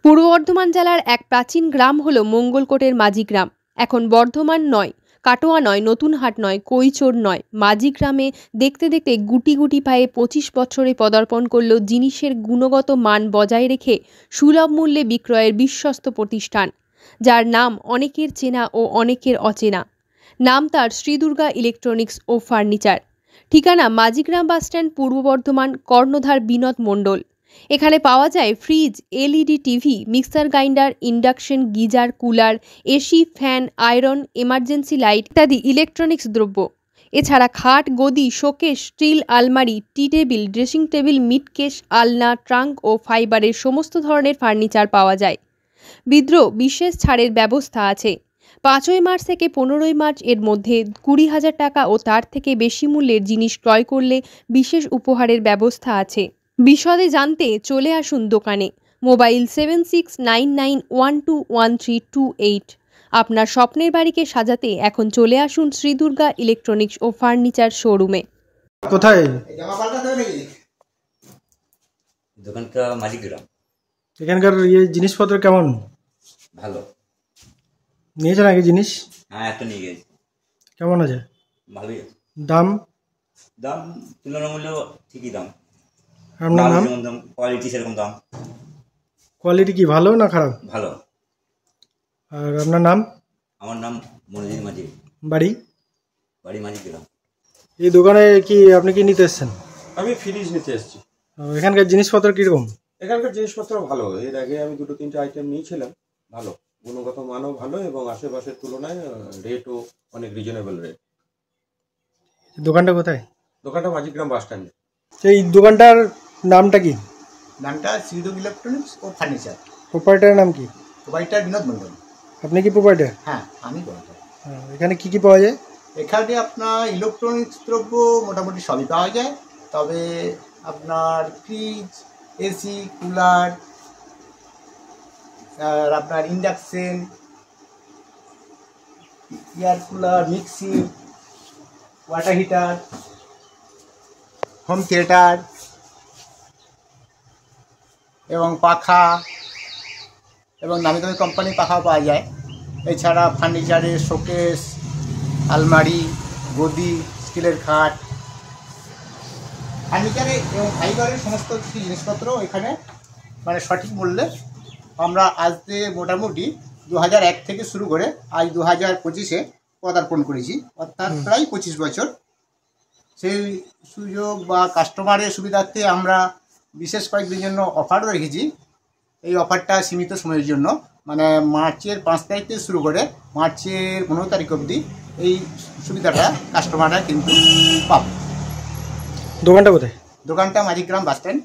পূর্ব বর্ধমান জেলার এক প্রাচীন গ্রাম হলো মঙ্গলকোটের মাঝি গ্রাম। এখন বর্ধমান নয়, কাটোয়া নয়, নতুন হাট নয়, কৈচোর নয়, মাঝি গ্রামে দেখতে দেখতে গুটি গুটি পায়ে 25 বছরে পদার্পণ করল জিনিসের গুণগত মান বজায় রেখে সুলভ মূল্যে বিক্রয়ের বিশ্বস্ত প্রতিষ্ঠান, যার নাম অনেকের চেনা ও অনেকের অচেনা। নাম তার শ্রী দুর্গা ইলেকট্রনিক্স ও ফার্নিচার। ঠিকানা মাঝিগ্রাম বাসস্ট্যান্ড, পূর্ব বর্ধমান। কর্ণধার বিনোদ মণ্ডল। এখানে পাওয়া যায় fridge, LED TV, mixer grinder, induction, geyser, cooler, AC, fan, iron, emergency light ইত্যাদি ইলেকট্রনিক্স দ্রব্য। এছাড়া খাট, গদি, শোকেস, স্টিল আলমারি, টি টেবিল, ড্রেসিং টেবিল, মিটকেস, আলনা, ট্রাঙ্ক ও ফাইবারের সমস্ত ধরনের ফার্নিচার পাওয়া যায়। বিশেষ ছাড়ের ব্যবস্থা আছে। 5ই মার্চ থেকে 15ই মার্চ এর মধ্যে 20,000 টাকা ও তার থেকে বেশি মূল্যের জিনিস ক্রয় করলে বিশেষ উপহারের ব্যবস্থা আছে। বিশদে জানতে চলে আসুন দোকানে। মোবাইল 7699121328। আপনার স্বপ্নের বাড়িকে সাজাতে এখন চলে আসুন শ্রী দুর্গা ইলেকট্রনিক্স ও ফার্নিচার শোরুমে। কোথায় দোকানটা? মাঝিগ্রাম। এখানকার জিনিসপত্র কেমন? ভালো। নিয়েছেন আগে জিনিস? হ্যাঁ, একটা নিয়ে গেছি। কেমন আছে? ভালোই আছে। দাম তুলনামূল্য ঠিকই দাম। আপনার নাম? কোয়ালিটি সেরকম দাম। কোয়ালিটি কি ভালো না খারাপ? ভালো। আর আপনার নাম? আমার নাম মনোজিৎ মাঝি। বাড়ি মাঝিগ্রাম। এই দোকানে কি আপনি কি নিতে এসেছেন? আমি ফ্রিজ নিতে এসেছি। এখানকার জিনিসপত্র কিরকম? এখানকার জিনিসপত্র ভালো। এর আগে আমি 2-3টে আইটেম নিয়েছিলাম। ভালো, গুণগত মানও ভালো এবং আশেপাশের তুলনায় রেটও অনেক রিজনেবল রেট। দোকানটা কোথায়? দোকানটা মাঝিগ্রাম বাস স্ট্যান্ডে। এই দোকানটার নামটা কি? নামটা শ্রী দুর্গা ইলেকট্রনিক্স ও ফার্নিচার। প্রোপাইটারের নাম কি? প্রোপাইটার বিনোদ মণ্ডল। আপনি কি প্রোপাইটার? হ্যাঁ, আমি প্রোপাইটার। এখানে কি কি পাওয়া যায়? এখানে আপনার ইলেকট্রনিক্স দ্রব্য মোটামুটি সবই পাওয়া যায়। তবে আপনার ফ্রিজ, এসি, কুলার, আর আপনার induction, air cooler, mixie, water heater, home theatre এবং পাখা এবং নামি দামি কোম্পানির পাখাও পাওয়া যায়। এছাড়া ফার্নিচারের শোকেস, আলমারি, গদি, স্টিলের খাট, ফার্নিচারে এবং ফাইবারের সমস্ত কিছু জিনিসপত্র এখানে মানে সঠিক মূল্যে আমরা আজ থেকে মোটামুটি 2001 থেকে শুরু করে আজ 2025-এ পদার্পণ করেছি, অর্থাৎ প্রায় 25 বছর। সেই সুযোগ বা কাস্টমারের সুবিধার্থে আমরা বিশেষ কয়েকদিনের জন্য অফারও রেখেছি। এই অফারটা সীমিত সময়ের জন্য, মানে মার্চের 5 তারিখ থেকে শুরু করে মার্চের 15 তারিখ অবধি এই সুবিধাটা কাস্টমাররা কিন্তু পাবে। দোকানটা কোথায়? দোকানটা মাঝিগ্রাম বাস স্ট্যান্ড।